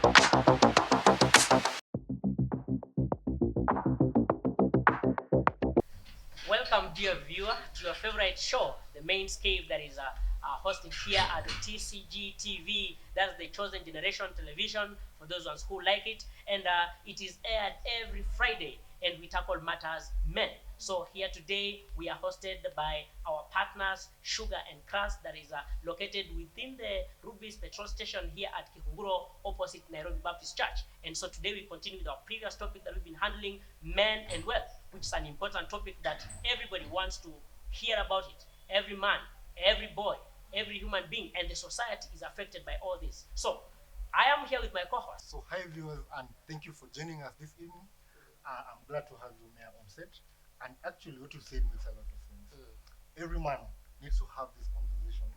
Welcome, dear viewer, to your favorite show, the main sCave that is hosted here at the TCG TV. That's the Chosen Generation Television for those ones who like it. And it is aired every Friday, and we tackle matters men. So here today, we are hosted by our partners, Sugar and Crust, that is located within the Rubis petrol station here at Kihunguro, opposite Nairobi Baptist Church. And so today we continue with our previous topic that we've been handling, men and wealth, which is an important topic that everybody wants to hear about it. Every man, every boy, every human being, and the society is affected by all this. So I am here with my co-host. So hi viewers, and thank you for joining us this evening. I'm glad to have you, Meya, on set. And actually what you said makes a lot of sense. Every man needs to have this conversation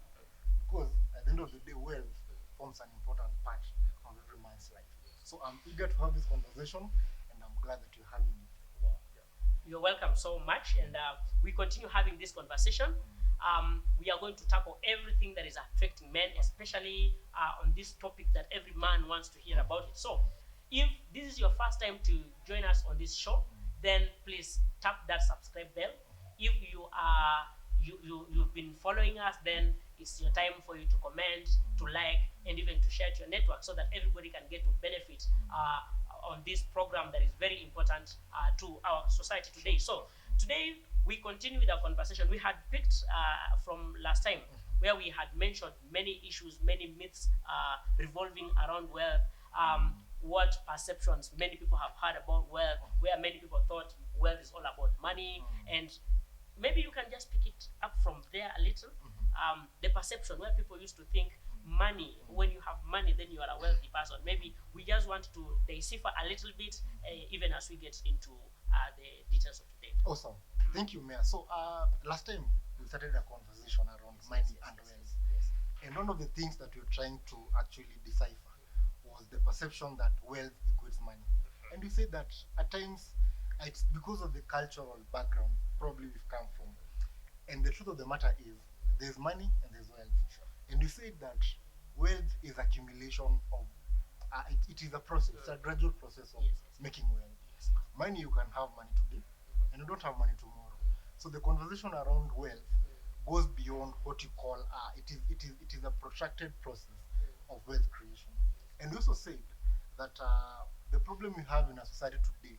because at the end of the day, wealth forms an important part of every man's life. So I'm eager to have this conversation, and I'm glad that you're having it. You're welcome so much, and we continue having this conversation. We are going to tackle everything that is affecting men, especially on this topic that every man wants to hear about it. So if this is your first time to join us on this show, then please tap that subscribe bell. If you've been following us, then it's your time for you to comment, to like, and even to share to your network so that everybody can get to benefit on this program that is very important to our society today. So today we continue with our conversation. We had picked from last time where we had mentioned many issues, many myths revolving around wealth, what perceptions many people have had about wealth, where many people thought wealth is all about money, and maybe you can just pick it up from there a little. The perception where people used to think money, when you have money, then you are a wealthy person. Maybe we just want to decipher a little bit, even as we get into the details of today. Awesome. Thank you, Meya. So last time we started a conversation around money and wealth. Yes. And one of the things that we're trying to actually decipher was the perception that wealth equates money. And we said that at times it's because of the cultural background probably we've come from. And the truth of the matter is there's money and there's wealth. And we said that wealth is accumulation of, it is a process, it's a gradual process of making wealth. Money, you can have money today and you don't have money tomorrow. So the conversation around wealth goes beyond what you call, it is a protracted process of wealth creation. And we also said that the problem we have in our society today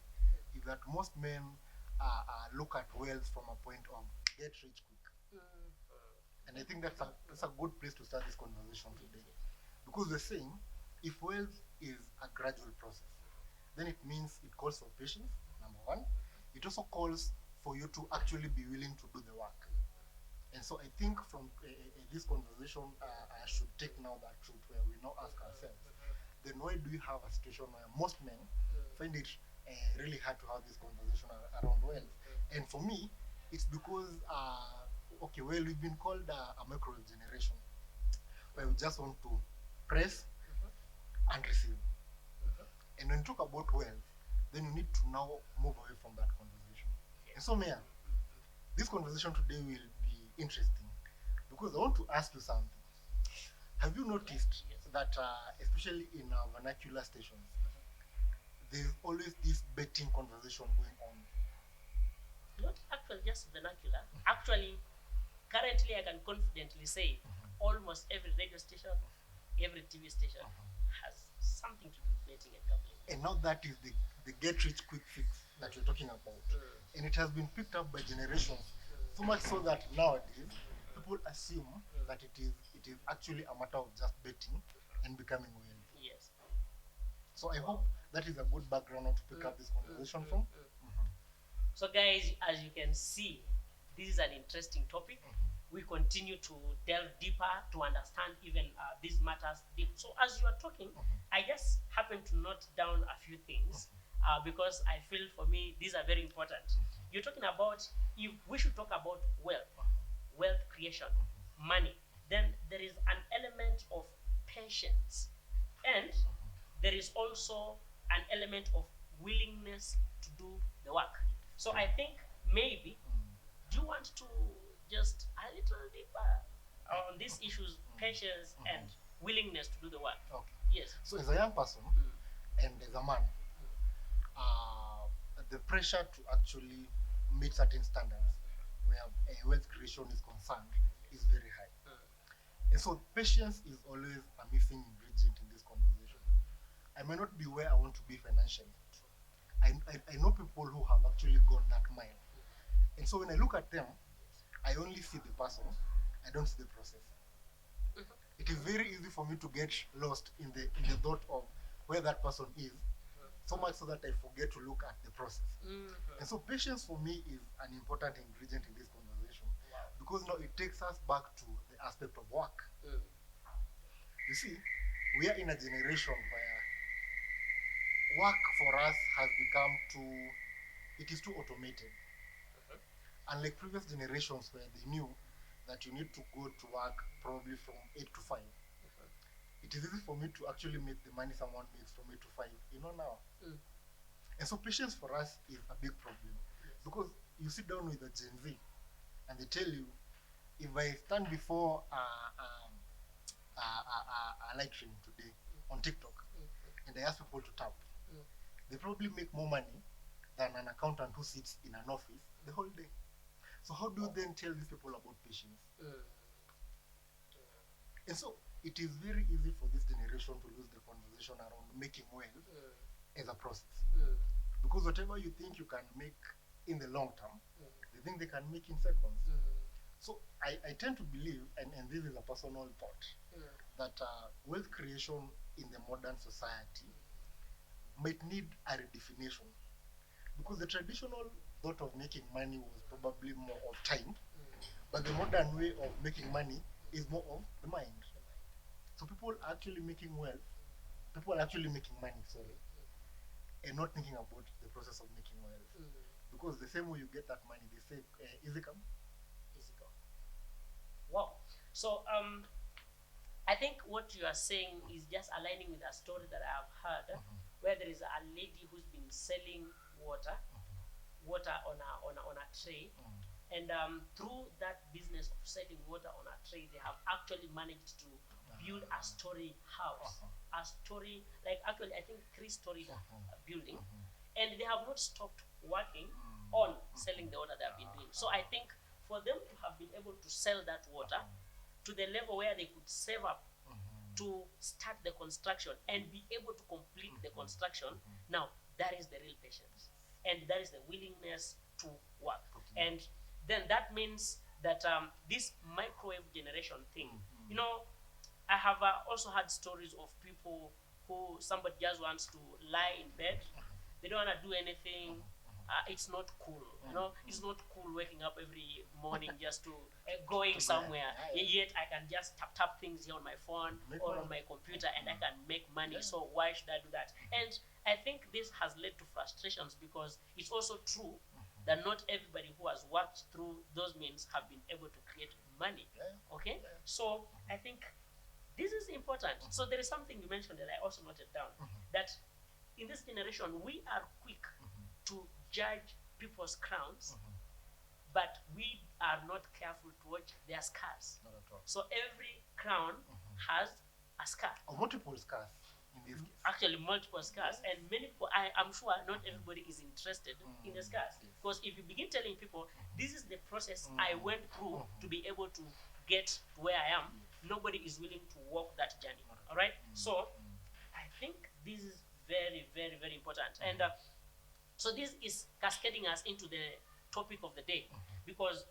is that most men look at wealth from a point of get rich quick. And I think that's a good place to start this conversation today. Because we're saying if wealth is a gradual process, then it means it calls for patience, number one. It also calls for you to actually be willing to do the work. And so I think from this conversation, I should take now that truth where we now ask ourselves, then why do you have a situation where most men find it really hard to have this conversation around wealth? And for me, it's because, okay, well, we've been called a microwave generation, where we just want to press and receive. And when you talk about wealth, then you need to now move away from that conversation. And so, Meya, this conversation today will be interesting because I want to ask you something. Have you noticed that, especially in our vernacular stations, there's always this betting conversation going on? Not actually just vernacular. Actually, currently I can confidently say almost every radio station, every TV station has something to do with betting and gambling. And now that is the get rich quick fix that you're talking about. And it has been picked up by generations, so much so that nowadays people assume that it is actually a matter of just betting and becoming wealthy. Yes. So I hope that is a good background to pick up this conversation from. So guys, as you can see, this is an interesting topic. We continue to delve deeper to understand even these matters deep. So as you are talking, I just happen to note down a few things because I feel for me these are very important. You're talking about if we should talk about wealth creation, money, then there is an element of patience, and there is also an element of willingness to do the work. So I think maybe, do you want to just a little deeper on these issues, patience and willingness to do the work? Okay. Yes. So as a young person and as a man, the pressure to actually meet certain standards where wealth creation is concerned is very high. And so patience is always a missing ingredient in this conversation. I may not be where I want to be financially. I know people who have actually gone that mile. And so when I look at them, I only see the person, I don't see the process. It is very easy for me to get lost in the thought of where that person is, so much so that I forget to look at the process. And so patience for me is an important ingredient in this conversation, because now it takes us back to the aspect of work. You see, we are in a generation where work for us has become it is too automated. Unlike previous generations where they knew that you need to go to work probably from 8 to 5. It is easy for me to actually make the money someone makes from 8 to 5 in 1 hour. And so patience for us is a big problem, because you sit down with a Gen Z and they tell you, if I stand before a live stream today on TikTok and I ask people to tap, they probably make more money than an accountant who sits in an office the whole day. So how do you then tell these people about patience? And so it is very easy for this generation to lose the conversation around making wealth as a process. Because whatever you think you can make in the long term, they think they can make in seconds. So I tend to believe, and this is a personal thought, that wealth creation in the modern society might need a redefinition. Because the traditional thought of making money was probably more of time, but the modern way of making money is more of the mind. So people are actually making wealth, people are actually making money, sorry, and not thinking about the process of making wealth. Because the same way you get that money, they say, easy come. Easy go. Wow. So I think what you are saying is just aligning with a story that I have heard, where there is a lady who's been selling water on a tray, and through that business of selling water on a tray, they have actually managed to build a story house, a story, like actually I think 3-story building, and they have not stopped working on selling the water they have been doing. So I think for them to have been able to sell that water to the level where they could save up to start the construction and be able to complete the construction, now that is the real patience, and that is the willingness to work. And then that means that this microwave generation thing, you know, I have also had stories of people who somebody just wants to lie in bed, they don't want to do anything. It's not cool, you know. It's not cool waking up every morning just to going somewhere. Yet I can just tap things here on my phone or on my computer, and I can make money. So why should I do that? And I think this has led to frustrations, because it's also true that not everybody who has worked through those means have been able to create money. Okay, so I think this is important. So there is something you mentioned that I also noted down, that in this generation we are quick to judge people's crowns, but we are not careful to watch their scars. Not at all. So every crown has a scar. Or multiple scars in this case. Actually, multiple scars, and many people, I'm sure not everybody is interested in the scars. Because if you begin telling people, this is the process I went through to be able to get to where I am, nobody is willing to walk that journey. All right? So I think this is very, very, very important. And so this is cascading us into the topic of the day, because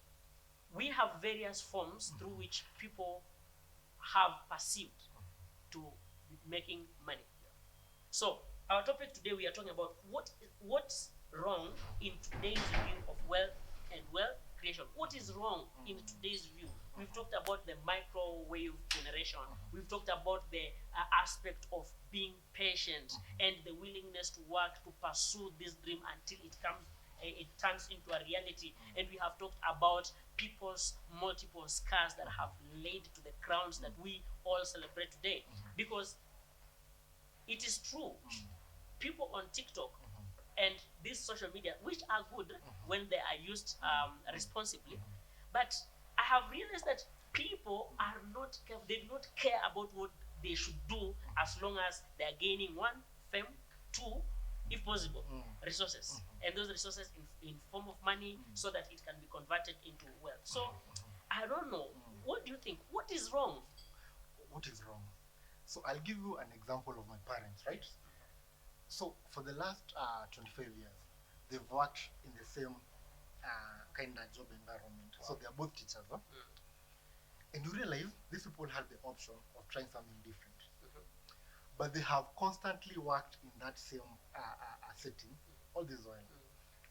we have various forms through which people have pursued to making money. So our topic today, we are talking about what's wrong in today's view of wealth and wealth creation. What is wrong in today's view? We've talked about the microwave generation. We've talked about the aspect of being patient and the willingness to work to pursue this dream until it turns into a reality. And we have talked about people's multiple scars that have led to the crowns that we all celebrate today. Because it is true, people on TikTok and these social media, which are good when they are used responsibly, but I have realized that people are not, they do not care about what they should do, as long as they are gaining one, fame, two, if possible, resources, and those resources in form of money, so that it can be converted into wealth. So I don't know, what do you think, what is wrong? What is wrong? So I'll give you an example of my parents, right? So for the last 25 years, they've worked in the same kind of job environment. So they're both teachers, huh? And you realize these people had the option of trying something different. But they have constantly worked in that same setting all this while.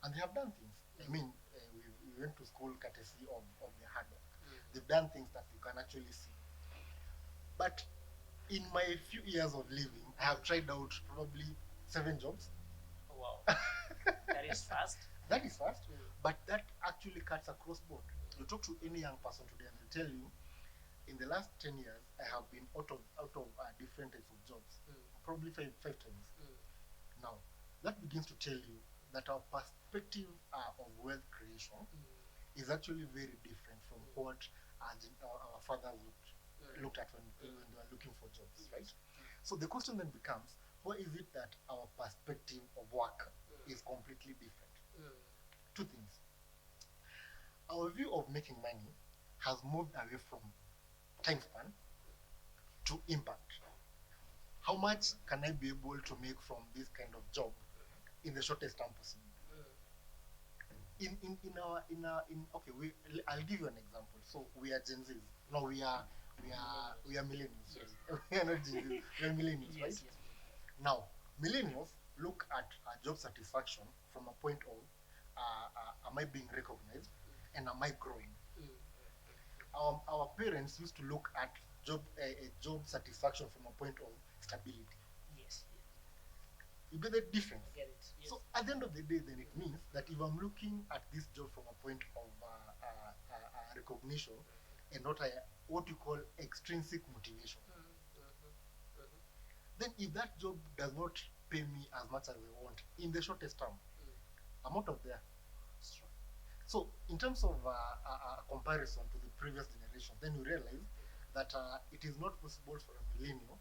And they have done things. I mean, we went to school courtesy of their hard work. They've done things that you can actually see. But in my few years of living, I have tried out probably 7 jobs. Wow. That is fast. That is fast, but that actually cuts across board. You talk to any young person today and they'll tell you, in the last 10 years, I have been out of different types of jobs, probably five times. Now, that begins to tell you that our perspective of wealth creation is actually very different from what our fathers looked at when they were looking for jobs, right? So the question then becomes, why is it that our perspective of work is completely different? 2 things. Our view of making money has moved away from time span to impact. How much can I be able to make from this kind of job in the shortest time possible? I'll give you an example. So we are Gen Zs. No, we are millennials. Yes. We are not Gen Zs. We are millennials, Yes, right? yes. Now, millennials look at job satisfaction from a point of, am I being recognized and am I growing? Our parents used to look at job satisfaction from a point of stability. Yes. You get the difference? I get it. Yes. So at the end of the day, then it means that if I'm looking at this job from a point of recognition and not what you call extrinsic motivation, then if that job does not pay me as much as I want in the shortest term, I'm out of there. So in terms of comparison to the previous generation, then you realize that it is not possible for a millennial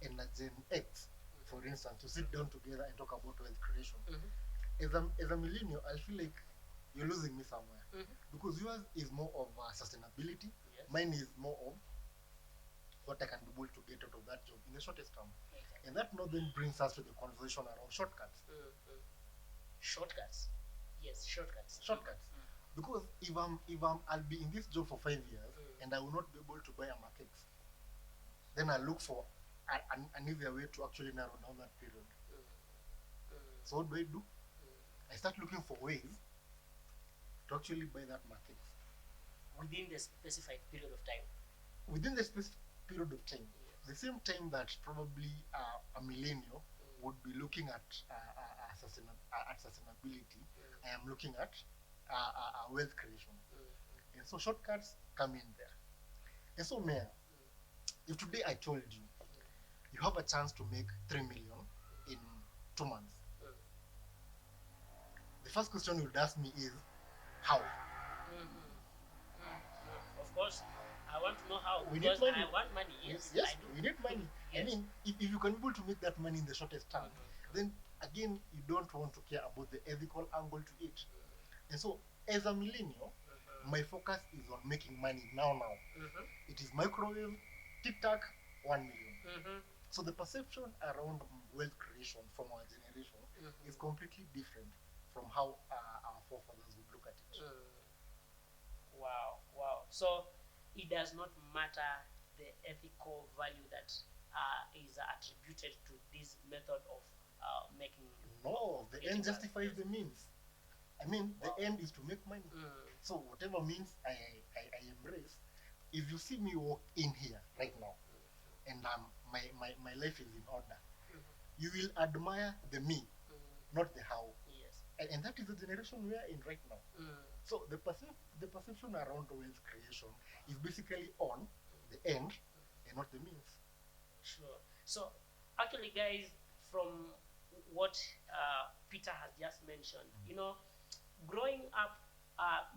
and a Gen X, for instance, to sit down together and talk about wealth creation. As a millennial, I feel like you're losing me somewhere, because yours is more of sustainability. Yes. Mine is more of what I can be able to get out of that job in the shortest term. And that now then brings us to the conversation around shortcuts. Shortcuts. Yes, shortcuts. Shortcuts. Because if I'll be in this job for 5 years and I will not be able to buy a market, then I look for an easier way to actually narrow down that period. So what do? I start looking for ways to actually buy that market Within the specified period of time. within the specific period of time. The same time that probably a millennial would be looking at sustainability, I am looking at wealth creation. And so shortcuts come in there. And so, Meya, if today I told you, you have a chance to make 3 million in 2 months, the first question you would ask me is, how? Of course, I want to know how. We need Because money. I want money. Yes, Yes, I do. we need money. Yes. I mean, if you can be able to make that money in the shortest time, then again, you don't want to care about the ethical angle to it. And so, as a millennial, my focus is on making money now. It is microwave, TikTok, 1 million. So the perception around wealth creation from our generation is completely different from how our forefathers would look at it. Wow. So it does not matter the ethical value that is attributed to this method of making. No, the end justifies the means. I mean, the end is to make money. So whatever means I embrace. If you see me walk in here right now, and my life is in order, you will admire the me, not the how. Yes. And that is the generation we are in right now. So the perception around wealth creation is basically on the end and not the means. Sure. So actually, guys, from what Peter has just mentioned, growing up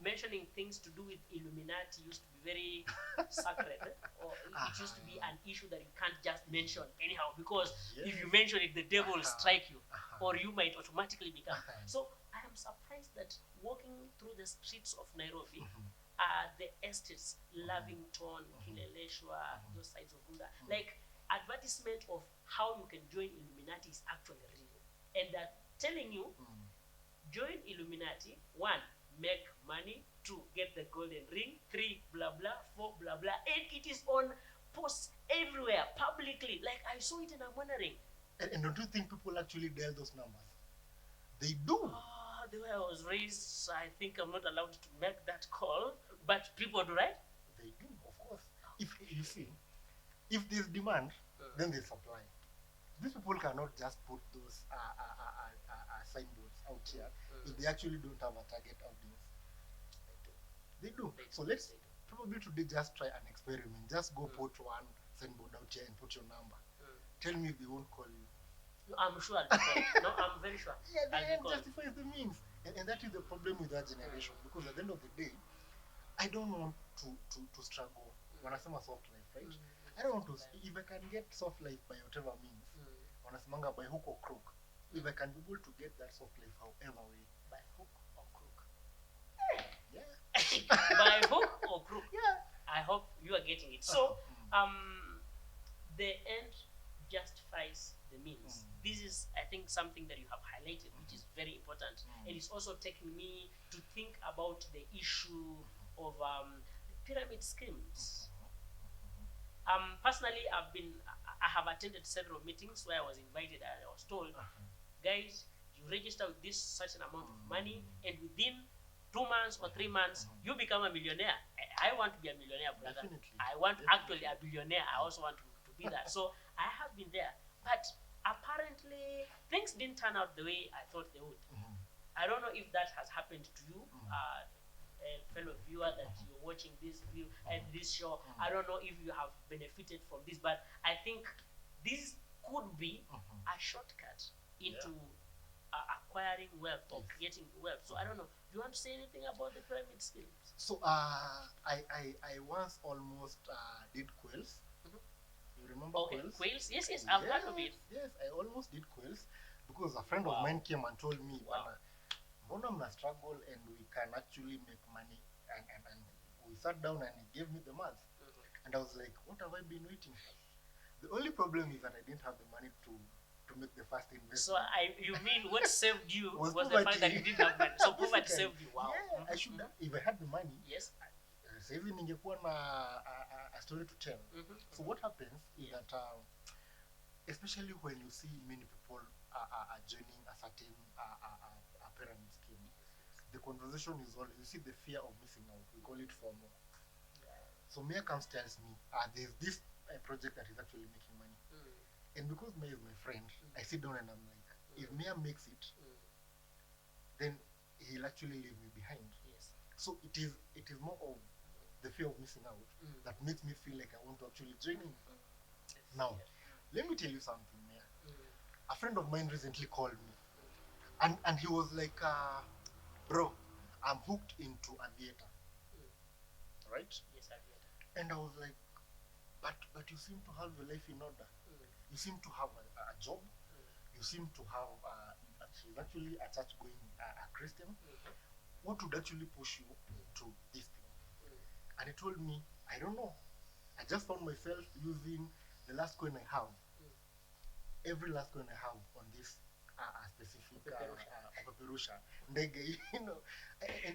mentioning things to do with Illuminati used to be very sacred, or it used to be an issue that you can't just mention anyhow, because if you mention it, the devil will strike you, or you might automatically become. So I am surprised that walking through the streets of Nairobi, the estates, Lavington, Kilele, those sides of Bunda, like advertisement of how you can join Illuminati is actually real, and they're telling you, join Illuminati, 1, make money, 2, get the golden ring, 3, blah blah, 4, blah blah, and it is on posts everywhere publicly. Like I saw it and I'm wondering. And don't you think people actually dial those numbers? They do. The way I was raised, I think I'm not allowed to make that call, but people do, right? They do, of course. If you see, if there's demand, then there's supply. These people cannot just put those signboards out here if they actually don't have a target audience. They do. So let's probably today just try an experiment. Just go put one signboard out here and put your number. Tell me if they won't call you. I'm sure I'll be called. No, I'm very sure. Yeah, the end justifies the means. And that is the problem with that generation, because at the end of the day, I don't want to struggle when I say my soft life, right? I don't want to, if I can get soft life by whatever means, wanasemanga by hook or crook, if I can be able to get that soft life however way. By hook or crook? Yeah. By hook or crook? Yeah. I hope you are getting it. So, the end justifies the means. This is, I think, something that you have highlighted, which is very important. And it's also taking me to think about the issue of the pyramid schemes. Personally, I have attended several meetings where I was invited and I was told, guys, you register with this certain amount of money, and within 2 months or 3 months, you become a millionaire. I want to be a millionaire, brother. Definitely. I want actually a billionaire. I also want to be that. So I have been there. But apparently, things didn't turn out the way I thought they would. I don't know if that has happened to you, a fellow viewer, that you're watching this show. I don't know if you have benefited from this, but I think this could be a shortcut into acquiring wealth or creating wealth. So I don't know. Do you want to say anything about the pyramid schemes? So I once almost did quails. You remember quails? Quails? Yes, I've heard of it. Yes, I almost did quails because a friend of mine came and told me, mbona mna struggle and we can actually make money, and we sat down and he gave me the maths. And I was like, what have I been waiting for? The only problem is that I didn't have the money to make the first investment. So you mean what saved you was the poverty. fact that you didn't have money. So poverty saved you. Wow. Yeah, I should have, if I had the money. Yes. Sasa hivi ningekuwa na a story to tell. So what happens is that especially when you see many people are joining a certain a pyramid scheme, the conversation is always, you see, the fear of missing out. We call it FOMO. So Meya comes, tells me, there's this project that is actually making money. And because Meya is my friend, I sit down and I'm like, if Meya makes it, then he'll actually leave me behind. Yes. So it is more of the fear of missing out that makes me feel like I want to actually join in. Now, let me tell you something, Meya. A friend of mine recently called me, and he was like, bro, I'm hooked into a theater. Right? Yes, I get it. And I was like, but you seem to have your life in order. You seem to have a job. You seem to have, she's actually a church-going Christian. What would actually push you to this thing? And he told me, I don't know. I just found myself using the last coin I have. Every last coin I have on this specific Paperusha. You know,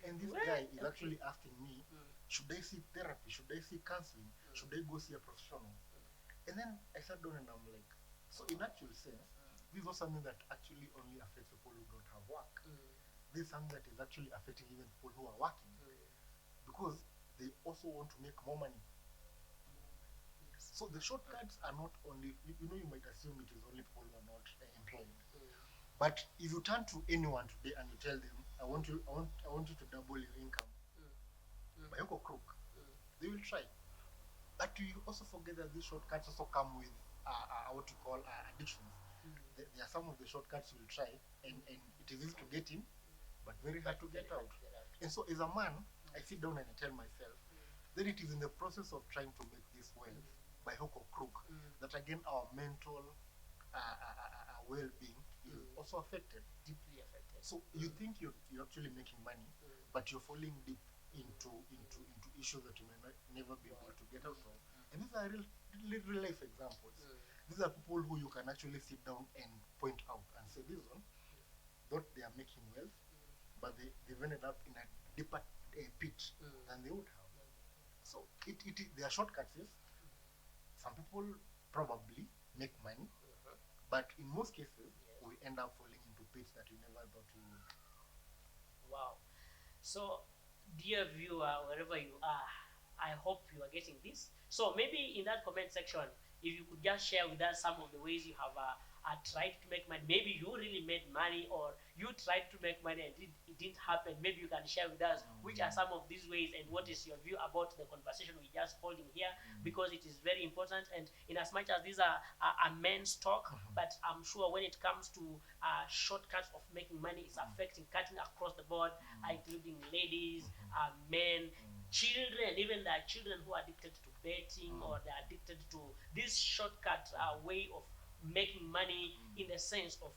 and this guy is actually asking me, should I seek therapy? Should I seek counseling? Should I go see a professional? And then I sat down and I'm like, so in actual sense, this is not something that actually only affects people who don't have work. This is something that is actually affecting even people who are working. Because they also want to make more money. So the shortcuts are not only, you know, you might assume it is only people who are not employed. But if you turn to anyone today and you tell them, I want you to double your income, by hook or crook, they will try. But you also forget that these shortcuts also come with what you call addictions. There are some of the shortcuts you will try, and it is easy to get in, but very hard to get out. And so as a man, I sit down and I tell myself, then it is in the process of trying to make this wealth by hook or crook that again our mental well-being is also affected. Deeply affected. So you think you're actually making money, but you're falling deep into issues that you may never be able to get out of. And these are real life examples. These are people who you can actually sit down and point out and say, this one, thought they are making wealth, but they've ended up in a deeper pit than they would have. So there are shortcuts, yes. Some people probably make money, but in most cases, we end up falling into pits that you never thought you would. Wow. So, dear viewer, wherever you are, I hope you are getting this. So maybe in that comment section, if you could just share with us some of the ways you have tried to make money. Maybe you really made money, or you tried to make money and it didn't happen. Maybe you can share with us which are some of these ways and what is your view about the conversation we just holding here, because it is very important. And in as much as these are men's talk, but I'm sure when it comes to shortcuts of making money, it's affecting cutting across the board, including ladies, men, children, even there are children who are addicted to betting, or they're addicted to this shortcut way of making money in the sense of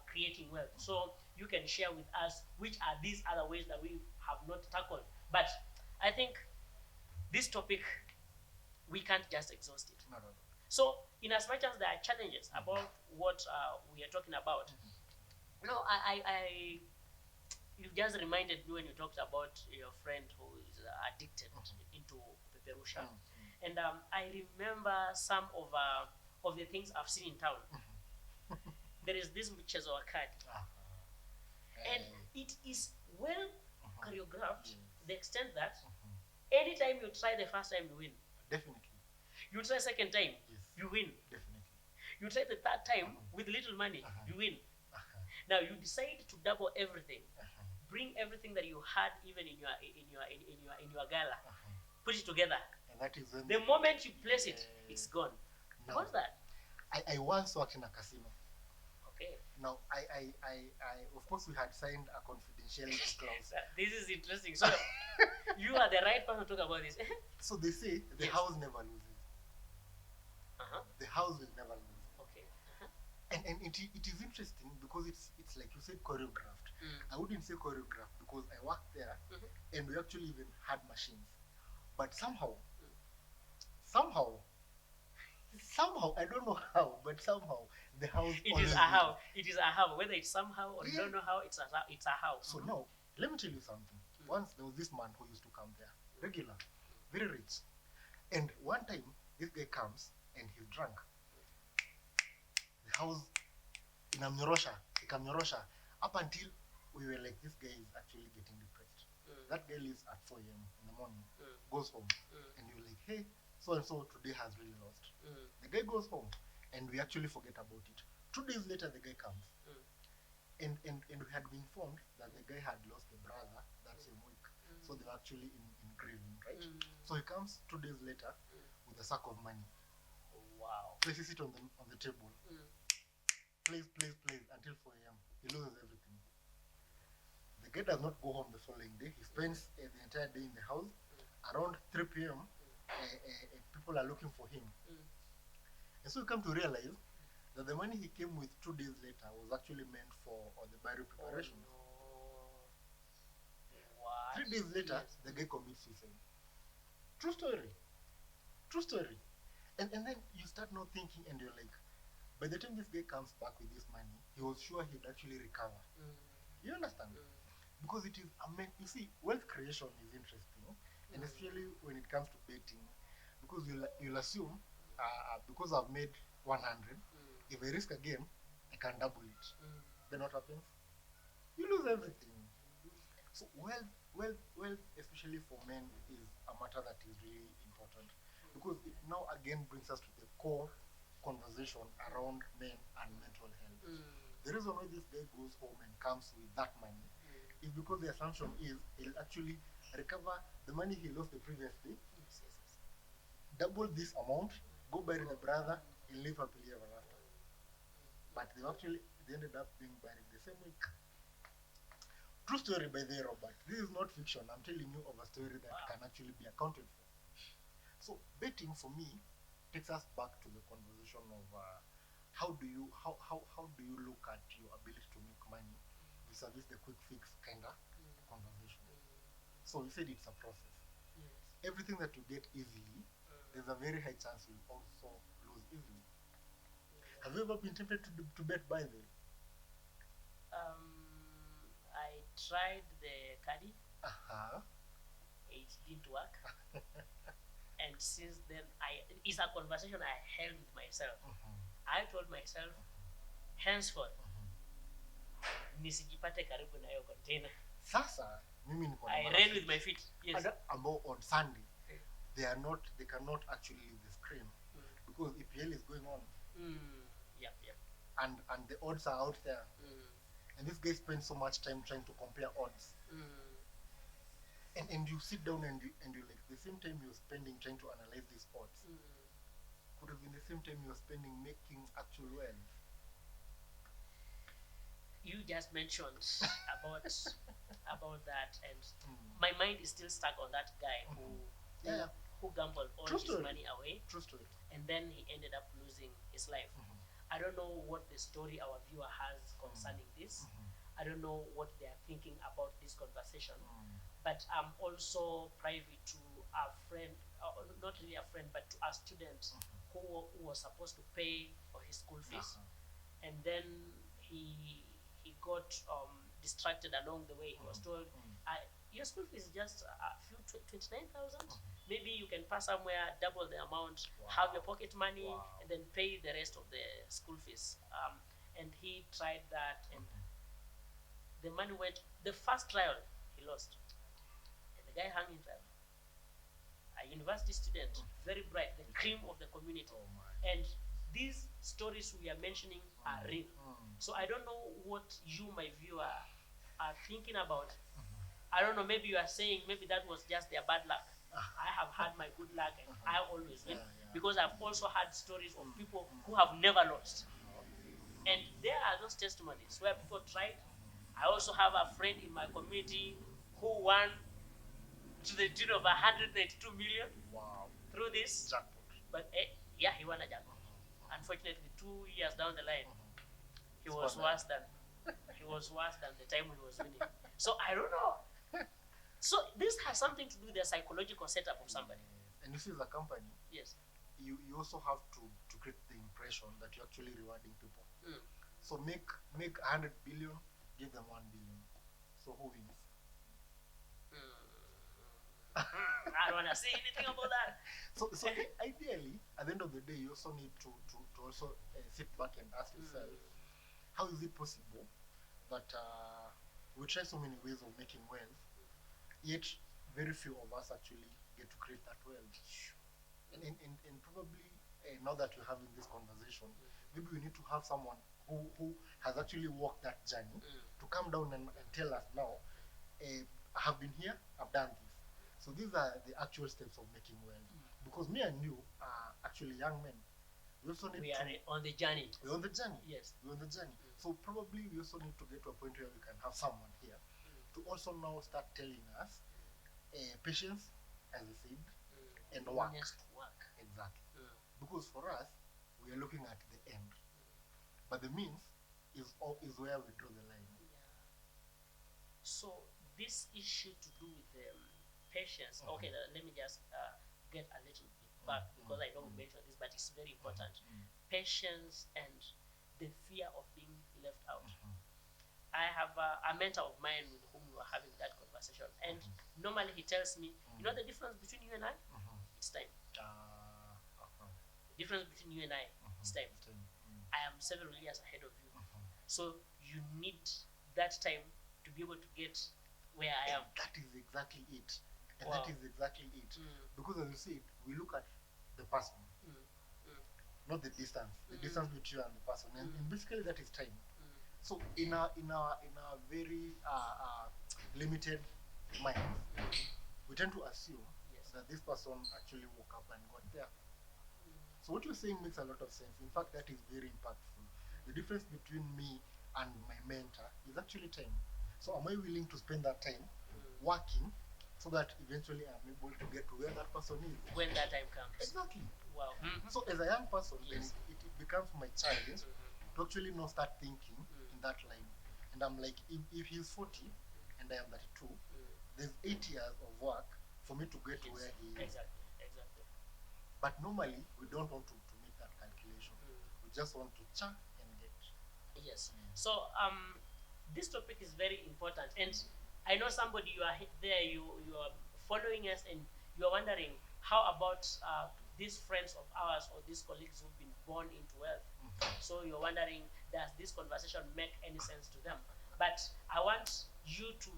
creating wealth. So you can share with us which are these other ways that we have not tackled. But I think this topic, we can't just exhaust it. No. So in as much as there are challenges about what we are talking about, you just reminded me when you talked about your friend who is addicted into peperusha. And I remember some of the things I've seen in town. There is this mchezo wa kadi, and it is well choreographed to the extent that anytime you try the first time, you win. Definitely. You try second time, you win. Definitely. You try the third time with little money, you win. Now you decide to double everything, bring everything that you had even in your gala, put it together. And that is when the moment you place it, it's gone. Now, What's that? I once worked in a casino. Okay. Now I of course we had signed a confidentiality clause. This is interesting. So you are the right person to talk about this. So they say the house never loses. The house will never lose. Okay. And it is interesting because it's like you said, choreographed. I wouldn't say choreographed because I worked there and we actually even had machines. But somehow, I don't know how, but somehow the house. It is a how. It is a how. Whether it's somehow or you don't know how, it's a how. So now, let me tell you something. Once there was this man who used to come there, regular, very rich. And one time, this guy comes and he's drunk. The house in Amnyorosha, up until we were like, this guy is actually getting depressed. That guy leaves at 4 a.m. in the morning, goes home, and you're like, hey, so-and-so today has really lost. The guy goes home, and we actually forget about it. 2 days later, the guy comes. And we had been informed that the guy had lost a brother that same week. So they were actually in grieving, right? So he comes 2 days later with a sack of money. Wow. Places it on the table. Plays until 4 a.m. He loses everything. The guy does not go home the following day. He spends the entire day in the house. Around 3 p.m., people are looking for him. And so we come to realize that the money he came with 2 days later was actually meant for the burial preparations. What? 3 days later, the guy commits suicide. True story. And then you start now thinking, and you're like, by the time this guy comes back with this money, he was sure he'd actually recover. You understand? Because it is, you see, wealth creation is interesting, and especially when it comes to betting, because you'll assume, because I've made 100, if I risk a game, I can double it. Then what happens? You lose everything. So wealth, especially for men, is a matter that is really important, because it now again brings us to the core conversation around men and mental health. The reason why this guy goes home and comes with that money is because the assumption is he'll actually recover the money he lost the previous day, double this amount, go bury the brother, and live happily ever after. But they ended up being buried the same week. True story by the Robert. This is not fiction. I'm telling you of a story that Wow. can actually be accounted for. So betting for me takes us back to the conversation of how do you look at your ability to make money vis-a-vis the quick fix kinda conversation. So you said it's a process. Yes. Everything that you get easily, there's a very high chance you'll also lose easily. Have you ever been tempted to bet by the way? I tried the caddy. Uh-huh. It didn't work. And since then, it's a conversation I held with myself. I told myself, henceforth, nisijipate karibu na hiyo container. Sasa mimi niko na I marafiki ran with my feet. Yes. ambao on Sunday they cannot actually leave the screen because EPL is going on Yep. and the odds are out there and this guy spends so much time trying to compare odds and you sit down and you like the same time you're spending trying to analyze these odds could have been the same time you're spending making actual wealth. You just mentioned about that, and my mind is still stuck on that guy who gambled all True his story. money away, True story. and then he ended up losing his life. I don't know what the story our viewer has concerning this. I don't know what they are thinking about this conversation. But I'm also privy to a friend, not really a friend, but to a student who was supposed to pay for his school fees, and then he got distracted along the way. He was told, your school fees is just a few 29,000. Maybe you can pass somewhere, double the amount, have your pocket money, and then pay the rest of the school fees. And he tried that, and the money went. The first trial he lost, and the guy hung in trial. A university student, very bright, the cream of the community, and these stories we are mentioning are real. So I don't know what you, my viewer, are thinking about. I don't know, maybe you are saying maybe that was just their bad luck. I have had my good luck and I always win because I've also had stories of people who have never lost. And there are those testimonies where people tried. I also have a friend in my community who won to the tune of 192 million through this. Jackpot. But he won a jackpot. Unfortunately, 2 years down the line, he was Spot worse than the time he was winning. So I don't know. So this has something to do with the psychological setup of somebody. And you see, as a company, Yes. you also have to create the impression that you're actually rewarding people. So make 100 billion, give them 1 billion. So who wins? I don't want to say anything about that. So ideally, at the end of the day, you also need to also sit back and ask yourself, how is it possible that we try so many ways of making wealth, yet very few of us actually get to create that wealth? And probably now that we're having this conversation, maybe we need to have someone who has actually walked that journey to come down and tell us now, I have been here, I've done this. So these are the actual steps of making wealth. Because me and you are actually young men. We also need We are on the journey. we're on the journey. Yes. We're on the journey. So probably we also need to get to a point where we can have someone here to also now start telling us patience, as we said, and work. Honest work. Exactly. Because for us, we are looking at the end. But the means is where we draw the line. So this issue to do with patience. Okay, let me just get a little bit back because I know we mentioned this, but it's very important. Patience and the fear of being left out. I have a mentor of mine with whom we were having that conversation, and normally he tells me, you know the difference between you and I? It's time. The difference between you and I is time. I am several years ahead of you. So you need that time to be able to get where I am. That is exactly it. And Wow. that is exactly it. Because as you said, we look at the person, not the distance. The distance between you and the person. And basically that is time. So in a very limited mind, we tend to assume that this person actually woke up and got there. So what you're saying makes a lot of sense. In fact, that is very impactful. The difference between me and my mentor is actually time. So am I willing to spend that time working so that eventually I'm able to get to where that person is? When that time comes. Exactly. Wow. So as a young person, then Yes. it becomes my challenge to actually now start thinking in that line. And I'm like, if he's 40 and I am 32, there's 8 years of work for me to get to where he is. Exactly. Exactly. But normally, we don't want to make that calculation. We just want to check and get. Yes. So this topic is very important, and I know somebody you are there, you are following us, and you are wondering how about these friends of ours or these colleagues who've been born into wealth. So you're wondering, does this conversation make any sense to them? But I want you to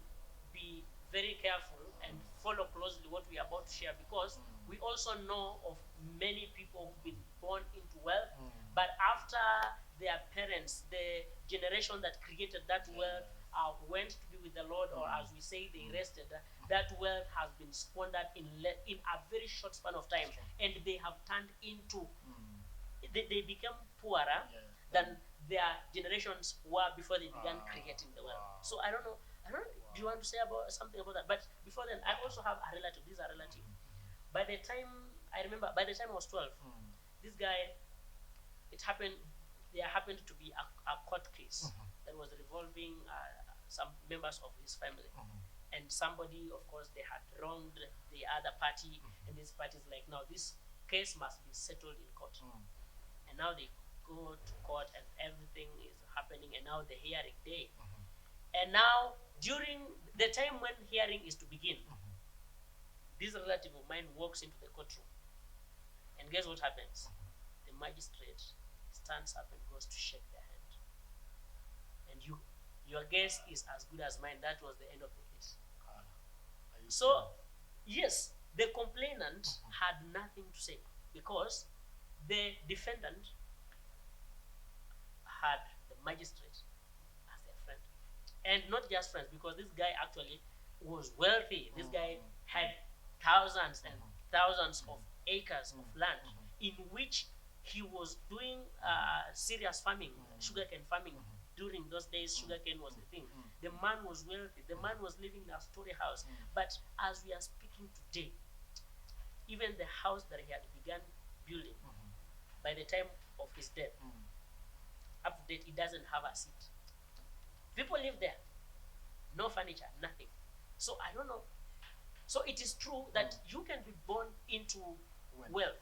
be very careful and follow closely what we are about to share, because we also know of many people who've been born into wealth, but after their parents, the generation that created that wealth, went to be with the Lord, or as we say, they rested, that wealth has been squandered in a very short span of time, and they have turned into, they become poorer than their generations were before they began creating the wealth. So I don't know, do you want to say about something about that? But before then, I also have a relative. This is a relative. By the time I remember, by the time I was 12, this guy, it happened. There happened to be a court case that was revolving some members of his family, and somebody, of course, they had wronged the other party, and this party is like, now this case must be settled in court, and now they go to court, and everything is happening, and now the hearing day, and now during the time when hearing is to begin, this relative of mine walks into the courtroom, and guess what happens? The magistrate stands up and goes to shake their hand. And your guess is as good as mine. That was the end of the case. So, yes, the complainant had nothing to say, because the defendant had the magistrate as their friend. And not just friends, because this guy actually was wealthy. This guy had thousands and thousands of acres of land in which he was doing serious farming, sugarcane farming. During those days, sugarcane was the thing. The man was wealthy. The man was living in a story house. But as we are speaking today, even the house that he had begun building, by the time of his death, up to date, he doesn't have a seat. People live there, no furniture, nothing. So I don't know. So it is true that you can be born into wealth,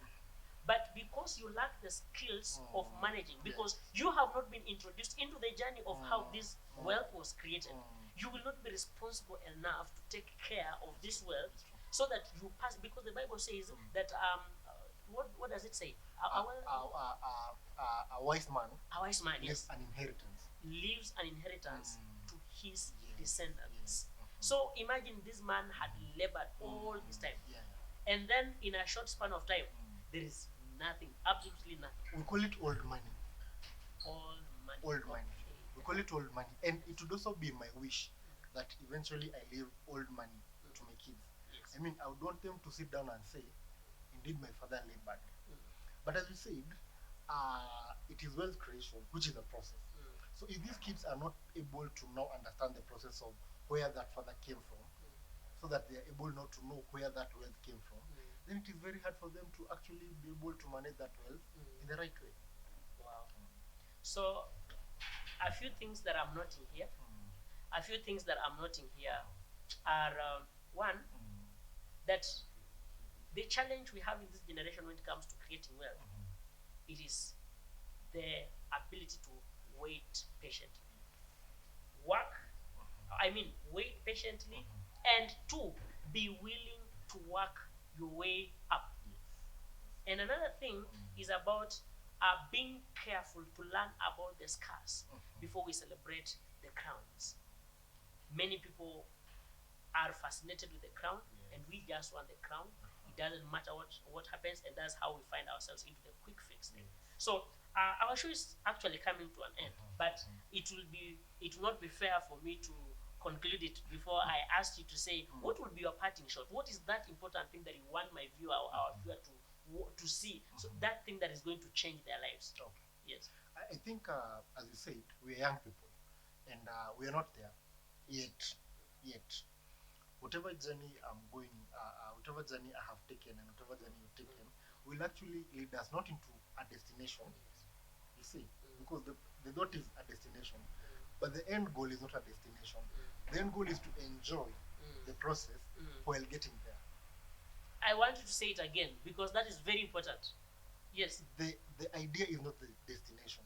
but because you lack the skills of managing, because you have not been introduced into the journey of how this wealth was created, you will not be responsible enough to take care of this wealth, so that you pass. Because the Bible says that what does it say? A wise man A wise man, leaves yes, an inheritance. leaves an inheritance to his descendants. So imagine this man had labored all this time, and then in a short span of time, there is nothing, absolutely nothing. We call it old money. All money. Old money. Okay. We call it old money. And it would also be my wish that eventually I leave old money to my kids. Yes. I mean, I would want them to sit down and say, indeed, my father labored. But as you said, it is wealth creation, which is a process. So if these kids are not able to now understand the process of where that father came from, so that they are able not to know where that wealth came from, then it is very hard for them to actually be able to manage that wealth in the right way. Wow. So a few things that I'm noting here, are one, that the challenge we have in this generation when it comes to creating wealth, it is the ability to wait patiently. Wait patiently, and two, be willing to work your way up. And another thing is about being careful to learn about the scars before we celebrate the crowns. Many people are fascinated with the crown, and we just want the crown. It doesn't matter what happens, and that's how we find ourselves into the quick fix thing. So our show is actually coming to an end, but it will not be fair for me to conclude it before I asked you to say, what would be your parting shot? What is that important thing that you want my viewer or our viewer to see? So that thing that is going to change their lives. Okay. Yes. I think, as you said, we are young people, and we are not there. Yet, whatever journey I'm going, whatever journey I have taken and whatever journey you've taken will actually lead us not into a destination, you see, because the dot is a destination, but the end goal is not a destination. The end goal is to enjoy the process while getting there. I want you to say it again because that is very important. Yes. The idea is not the destination.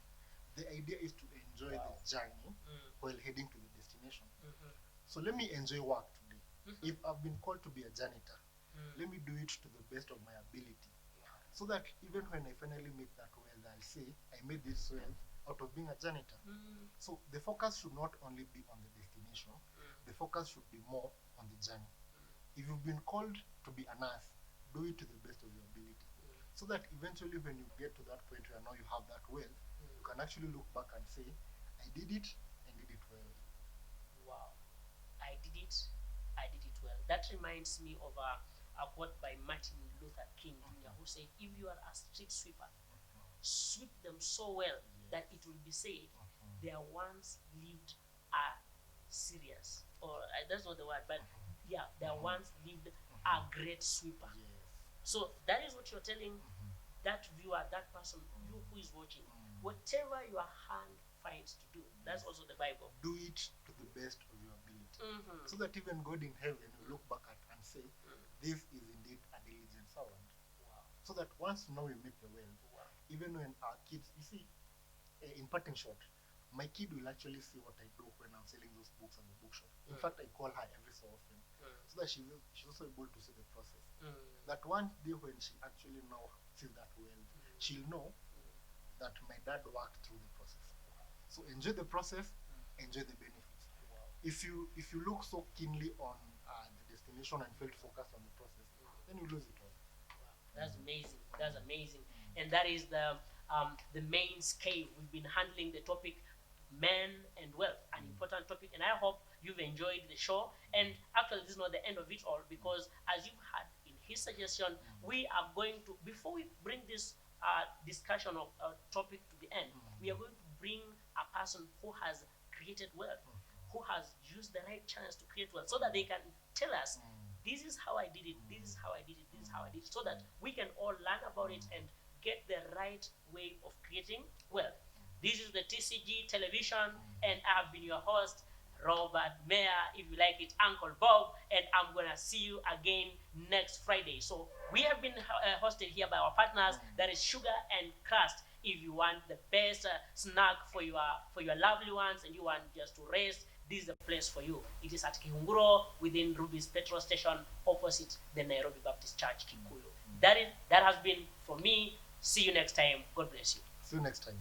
The idea is to enjoy the journey while heading to the destination. So let me enjoy work today. If I've been called to be a janitor, let me do it to the best of my ability. So that even when I finally make that wealth, I'll say I made this wealth out of being a janitor. So the focus should not only be on the destination, the focus should be more on the journey. If you've been called to be a nurse, do it to the best of your ability. So that eventually when you get to that point where now you have that wealth, you can actually look back and say, I did it and did it well. Wow. I did it well. That reminds me of a quote by Martin Luther King Jr., who said, if you are a street sweeper, sweep them so well that it will be said, there once lived a serious, or that's not the word, but yeah, there once lived a great sweeper. So that is what you're telling that viewer, that person, you who is watching, whatever your hand finds to do, that's also the Bible. Do it to the best of your ability. So that even God in heaven will look back at and say, this is indeed a diligent servant. So that once now we make the wealth, even when our kids, you see, in parting shot, my kid will actually see what I do when I'm selling those books at the bookshop. In fact, I call her every so often, so that she's also able to see the process. That one day when she actually now sees that wealth, she'll know that my dad worked through the process. So enjoy the process, enjoy the benefits. If you look so keenly on the destination and fail to focus on the process, then you lose it all. That's amazing. That's amazing. And that is the main sCave. We've been handling the topic men and wealth, an important topic, and I hope you've enjoyed the show. And actually, this is not the end of it all, because as you've heard in his suggestion, we are going to, before we bring this discussion of topic to the end, we are going to bring a person who has created wealth, who has used the right chance to create wealth, so that they can tell us, this is how I did it, this is how I did it, this is how I did it, so that we can all learn about it and get the right way of creating wealth. This is the TCG television, and I have been your host, Robert Meya, if you like it, Uncle Bob, and I'm gonna see you again next Friday. So we have been hosted here by our partners, that is Sugar and Crust. If you want the best snack for your lovely ones and you want just to rest, this is the place for you. It is at Kihunguro within Ruby's petrol station opposite the Nairobi Baptist Church, Kikuyu. That has been for me. See you next time. God bless you. See you next time.